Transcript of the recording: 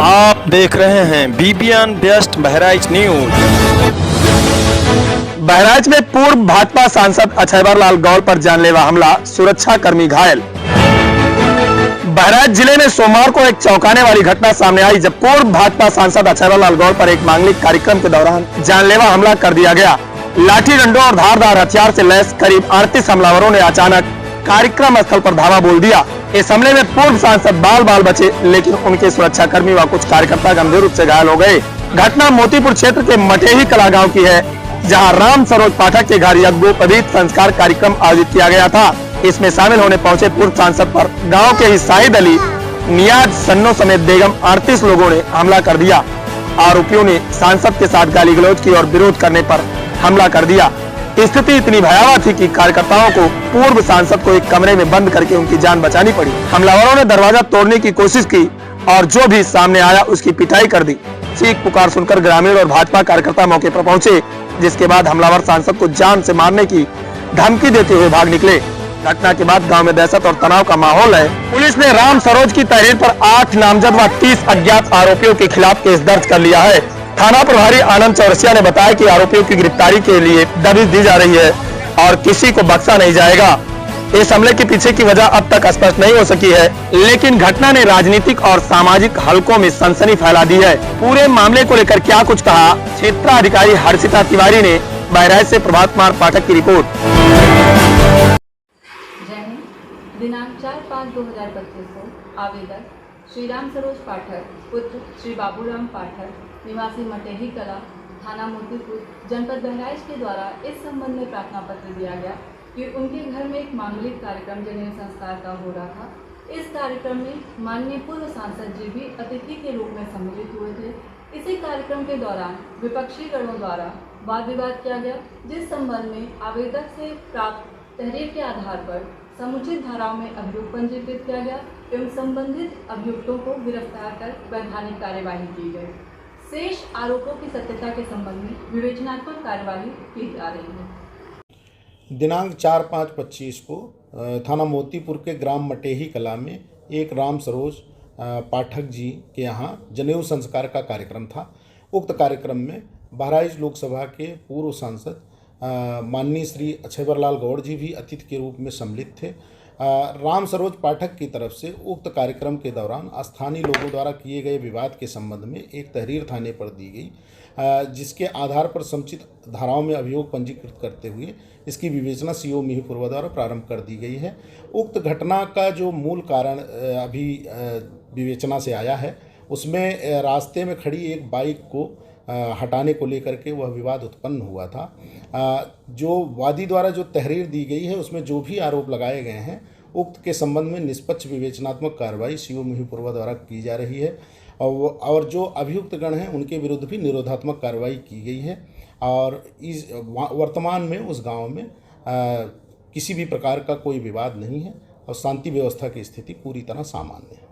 आप देख रहे हैं BBN best Bahraich news. Bahraich में पूर्व भाजपा सांसद अछैवर लाल गौड़ पर जानलेवा हमला, सुरक्षा कर्मी घायल। बहराइच जिले में सोमवार को एक चौंकाने वाली घटना सामने आई जब पूर्व भाजपा सांसद अछैवर लाल गौड़ पर एक मांगलिक कार्यक्रम के दौरान जानलेवा हमला कर दिया गया। लाठी डंडों और धारदार हथियार से लैस करीब 38 हमलावरों ने अचानक कार्यक्रम स्थल पर धावा बोल दिया। इस हमले में पूर्व सांसद बाल बचे, लेकिन उनके सुरक्षा कर्मी व कुछ कार्यकर्ता गंभीर रूप से घायल हो गए। घटना मोतीपुर क्षेत्र के मटेही कला गांव की है, जहां राम सरोज पाठक के घर यज्ञोपवीत संस्कार कार्यक्रम आयोजित किया गया था। इसमें शामिल होने पहुंचे पूर्व सांसद पर गाँव के ही शाहिद अली, नियाज सन्नो समेत बेगम 38 लोगों ने हमला कर दिया। आरोपियों ने सांसद के साथ गाली गलौज की और विरोध करने पर हमला कर दिया। स्थिति इतनी भयावह थी कि कार्यकर्ताओं को पूर्व सांसद को एक कमरे में बंद करके उनकी जान बचानी पड़ी। हमलावरों ने दरवाजा तोड़ने की कोशिश की और जो भी सामने आया उसकी पिटाई कर दी। चीख पुकार सुनकर ग्रामीण और भाजपा कार्यकर्ता मौके पर पहुंचे, जिसके बाद हमलावर सांसद को जान से मारने की धमकी देते हुए भाग निकले। घटना के बाद गांव में दहशत और तनाव का माहौल है। पुलिस ने राम सरोज की तहरीर पर 8 नामजद व 30 अज्ञात आरोपियों के खिलाफ केस दर्ज कर लिया है। थाना प्रभारी आनंद चौरसिया ने बताया कि आरोपियों की गिरफ्तारी के लिए दबिश दी जा रही है और किसी को बख्शा नहीं जाएगा। इस हमले के पीछे की वजह अब तक स्पष्ट नहीं हो सकी है, लेकिन घटना ने राजनीतिक और सामाजिक हलकों में सनसनी फैला दी है। पूरे मामले को लेकर क्या कुछ कहा क्षेत्राधिकारी हर्षिता तिवारी ने। बहराइच से प्रभात कुमार पाठक की रिपोर्ट। दिनांक 4/5/2025 को आवेदक श्री राम सरोज पाठक पुत्र श्री बाबूराम पाठक निवासी मटेही कला थाना मोतीपुर जनपद बहराइच के द्वारा इस संबंध में प्रार्थना पत्र दिया गया कि उनके घर में एक मांगलिक कार्यक्रम जनेऊ संस्कार का हो रहा था। इस कार्यक्रम में माननीय पूर्व सांसद जी भी अतिथि के रूप में सम्मिलित हुए थे। इसी कार्यक्रम के दौरान विपक्षी गणों द्वारा वाद विवाद किया गया, जिस संबंध में आवेदक से प्राप्त तहरीर के आधार पर समुचित धाराओं में अभियोग पंजीकृत किया गया एवं संबंधित अभियुक्तों को गिरफ्तार कर वैधानिक कार्यवाही की गई। शेष आरोपों की सत्यता के संबंध में विवेचनात्मक कार्यवाही की जा रही है। दिनांक 4/5/25 को थाना मोतीपुर के ग्राम मटेही कला में एक राम सरोज पाठक जी के यहाँ जनेऊ संस्कार का कार्यक्रम था। उक्त कार्यक्रम में बहराइच लोकसभा के पूर्व सांसद माननीय श्री अछैवर लाल गौड़ जी भी अतिथि के रूप में सम्मिलित थे। राम सरोज पाठक की तरफ से उक्त कार्यक्रम के दौरान स्थानीय लोगों द्वारा किए गए विवाद के संबंध में एक तहरीर थाने पर दी गई, जिसके आधार पर समुचित धाराओं में अभियोग पंजीकृत करते हुए इसकी विवेचना सीओ मिहीपुरवा द्वारा प्रारंभ कर दी गई है। उक्त घटना का जो मूल कारण अभी विवेचना से आया है, उसमें रास्ते में खड़ी एक बाइक को हटाने को लेकर के वह विवाद उत्पन्न हुआ था। जो वादी द्वारा जो तहरीर दी गई है उसमें जो भी आरोप लगाए गए हैं, उक्त के संबंध में निष्पक्ष विवेचनात्मक कार्रवाई सीओ मिहीपुरवा द्वारा की जा रही है और जो अभियुक्त गण हैं उनके विरुद्ध भी निरोधात्मक कार्रवाई की गई है। और इस वर्तमान में उस गांव में किसी भी प्रकार का कोई विवाद नहीं है और शांति व्यवस्था की स्थिति पूरी तरह सामान्य है।